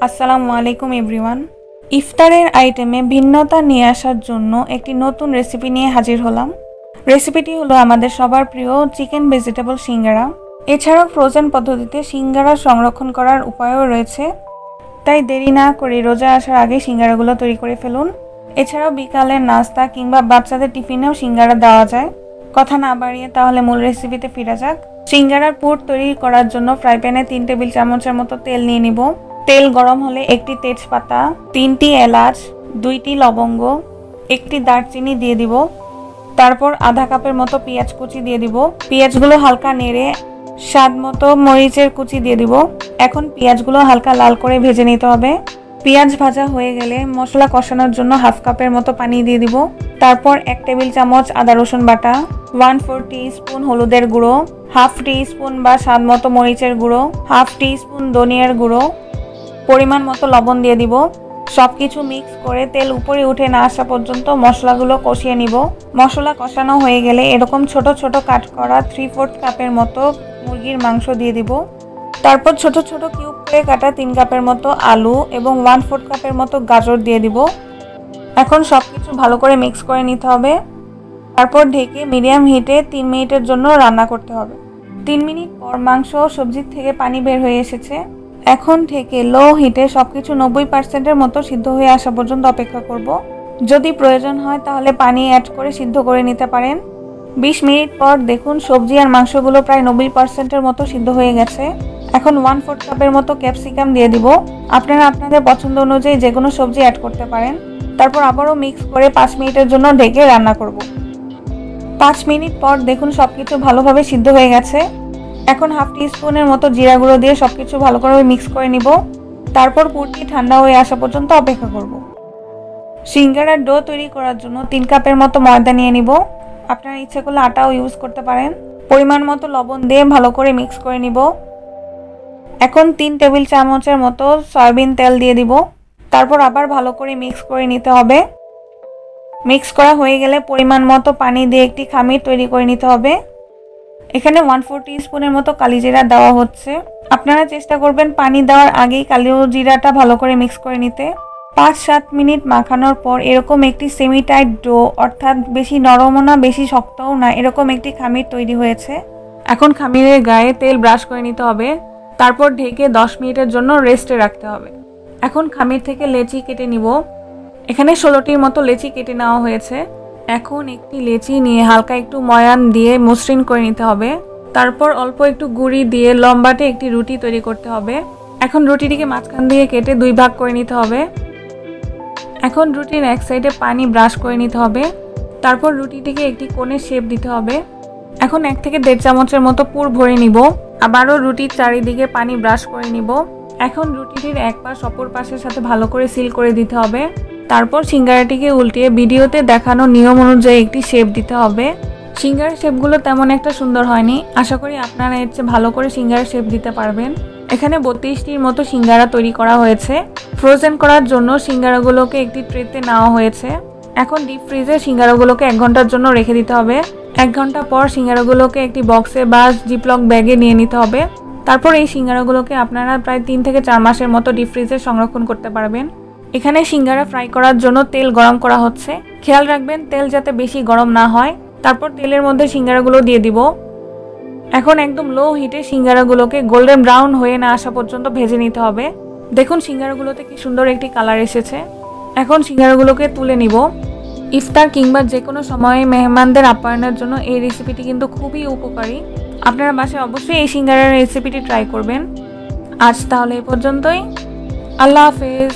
আসসালামু আলাইকুম এভরিওয়ান। ইফতারের আইটেমে ভিন্নতা নিয়ে আসার জন্য একটি নতুন রেসিপি নিয়ে হাজির হলাম। রেসিপিটি হলো আমাদের সবার প্রিয় চিকেন ভেজিটেবল সিঙ্গারা। এছাড়াও ফ্রোজেন পদ্ধতিতে সিঙ্গারা সংরক্ষণ করার উপায়ও রয়েছে। তাই দেরি না করে রোজা আসার আগে সিঙ্গারাগুলো তৈরি করে ফেলুন। এছাড়াও বিকালের নাস্তা কিংবা বাচ্চাদের টিফিনেও সিঙ্গারা দেওয়া যায়। কথা না বাড়িয়ে তাহলে মূল রেসিপিতে ফিরে যাক। সিঙ্গারার পুর তৈরি করার জন্য ফ্রাই প্যানে 3 টেবিল চামচের মতো তেল নিয়ে নিব। তেল গরম হলে একটি তেজপাতা, 3টি এলাচ, 2টি লবঙ্গ, একটি দারচিনি দিয়ে দিব। তারপর আধা কাপের মতো পেঁয়াজ কুচি দিয়ে দিব। পেঁয়াজগুলো হালকা নেড়ে স্বাদ মতো মরিচের কুচি দিয়ে দিব। এখন পেঁয়াজগুলো হালকা লাল করে ভেজে নিতে হবে। পেঁয়াজ ভাজা হয়ে গেলে মশলা কষানোর জন্য হাফ কাপের মতো পানি দিয়ে দিব। তারপর 1 টেবিল চামচ আদা রসুন বাটা, 1/4 টিস্পুন হলুদের গুঁড়ো, হাফ টিস্পুন বা স্বাদ মতো মরিচের গুঁড়ো, হাফ টিস্পুন ধনিয়ার গুঁড়ো, পরিমাণ মতো লবণ দিয়ে দিব। সবকিছু মিক্স করে তেল উপরে উঠে না আসা পর্যন্ত মশলাগুলো কষিয়ে নিব। মশলা কষানো হয়ে গেলে এরকম ছোট ছোট কাট করা 3/4 কাপের মতো মুরগির মাংস দিয়ে দিব। তারপর ছোট ছোট কিউব করে কাটা 3 কাপের মতো আলু এবং 1/4 কাপের মতো গাজর দিয়ে দিব। এখন সবকিছু ভালো করে মিক্স করে নিতে হবে। তারপর ঢেকে মিডিয়াম হিটে 3 মিনিটের জন্য রান্না করতে হবে। 3 মিনিট পর মাংস ও সবজির থেকে পানি বের হয়ে এসেছে। এখন থেকে লো হিটে সবকিছু 90% মতো সিদ্ধ হয়ে আসা পর্যন্ত অপেক্ষা করব। যদি প্রয়োজন হয় তাহলে পানি অ্যাড করে সিদ্ধ করে নিতে পারেন। 20 মিনিট পর দেখুন সবজি আর মাংসগুলো প্রায় 90% মতো সিদ্ধ হয়ে গেছে। এখন 1/4 কাপের মতো ক্যাপসিকাম দিয়ে দিব। আপনারা আপনাদের পছন্দ অনুযায়ী যে কোনো সবজি অ্যাড করতে পারেন। তারপর আবারও মিক্স করে 5 মিনিটের জন্য ঢেকে রান্না করব। 5 মিনিট পর দেখুন সবকিছু ভালোভাবে সিদ্ধ হয়ে গেছে। এখন হাফ টিস্পুনের মতো জিরা গুঁড়ো দিয়ে সবকিছু ভালো করে মিক্স করে নিব। তারপর পুরটি ঠান্ডা হয়ে আসা পর্যন্ত অপেক্ষা করব। সিঙ্গারার ডো তৈরি করার জন্য 3 কাপের মতো ময়দা নিয়ে নিব। আপনারা ইচ্ছে করলে আটাও ইউজ করতে পারেন। পরিমাণ মতো লবণ দিয়ে ভালো করে মিক্স করে নিব। এখন 3 টেবিল চামচের মতো সয়াবিন তেল দিয়ে দিব। তারপর আবার ভালো করে মিক্স করে নিতে হবে। মিক্স করা হয়ে গেলে পরিমাণ মতো পানি দিয়ে একটি খামির তৈরি করে নিতে হবে। এখানে 1/4 টিস্পুনের মতো কালি জিরা দেওয়া হচ্ছে। আপনারা চেষ্টা করবেন পানি দেওয়ার আগেই কালি জিরাটা ভালো করে মিক্স করে নিতে। 5-7 মিনিট মাখানোর পর এরকম একটি সেমি টাইট ডো, অর্থাৎ বেশি নরমও না বেশি শক্তও না, এরকম একটি খামির তৈরি হয়েছে। এখন খামিরের গায়ে তেল ব্রাশ করে নিতে হবে। তারপর ঢেকে 10 মিনিটের জন্য রেস্টে রাখতে হবে। এখন খামির থেকে লেচি কেটে নিব। এখানে 16টির মতো লেচি কেটে নেওয়া হয়েছে। এখন একটি লেচি নিয়ে হালকা একটু ময়ান দিয়ে মসৃণ করে নিতে হবে। তারপর অল্প একটু গুঁড়ি দিয়ে লম্বাটে একটি রুটি তৈরি করতে হবে। এখন রুটিটিকে মাঝখান দিয়ে কেটে 2 ভাগ করে নিতে হবে। এখন রুটির এক সাইডে পানি ব্রাশ করে নিতে হবে। তারপর রুটিটিকে একটি কোণের শেপ দিতে হবে। এখন 1 থেকে 1.5 চামচের মতো পুর ভরে নিব। আবারও রুটির চারিদিকে পানি ব্রাশ করে নিব। এখন রুটিটির এক পাশ অপর পাশের সাথে ভালো করে সিল করে দিতে হবে। তারপর সিঙ্গারাটিকে উল্টিয়ে ভিডিওতে দেখানো নিয়ম অনুযায়ী একটি শেপ দিতে হবে। সিঙ্গারার শেপগুলো তেমন একটা সুন্দর হয়নি। আশা করি আপনারা এর চেয়ে ভালো করে সিঙ্গারার শেপ দিতে পারবেন। এখানে 32টির মতো সিঙ্গারা তৈরি করা হয়েছে। ফ্রোজেন করার জন্য সিঙ্গারাগুলোকে একটি ট্রেতে নেওয়া হয়েছে। এখন ডিপ ফ্রিজে সিঙ্গারাগুলোকে 1 ঘন্টার জন্য রেখে দিতে হবে। 1 ঘন্টা পর সিঙ্গারাগুলোকে একটি বক্সে বা জিপলক ব্যাগে নিয়ে নিতে হবে। তারপর এই সিঙ্গারাগুলোকে আপনারা প্রায় 3 থেকে 4 মাসের মতো ডিপ ফ্রিজে সংরক্ষণ করতে পারবেন। এখানে সিঙ্গারা ফ্রাই করার জন্য তেল গরম করা হচ্ছে। খেয়াল রাখবেন তেল যাতে বেশি গরম না হয়। তারপর তেলের মধ্যে সিঙ্গারাগুলো দিয়ে দিব। এখন একদম লো হিটে সিঙ্গারাগুলোকে গোল্ডেন ব্রাউন হয়ে না আসা পর্যন্ত ভেজে নিতে হবে। দেখুন সিঙ্গারাগুলোতে কি সুন্দর একটি কালার এসেছে। এখন সিঙ্গারাগুলোকে তুলে নিব। ইফতার কিংবা যে কোনো সময়ে মেহমানদের আপ্যায়নের জন্য এই রেসিপিটি কিন্তু খুবই উপকারী। আপনারা বাসায় অবশ্যই এই সিঙ্গারার রেসিপিটি ট্রাই করবেন। আজ তাহলে এই পর্যন্তই। আল্লাহ হাফেজ।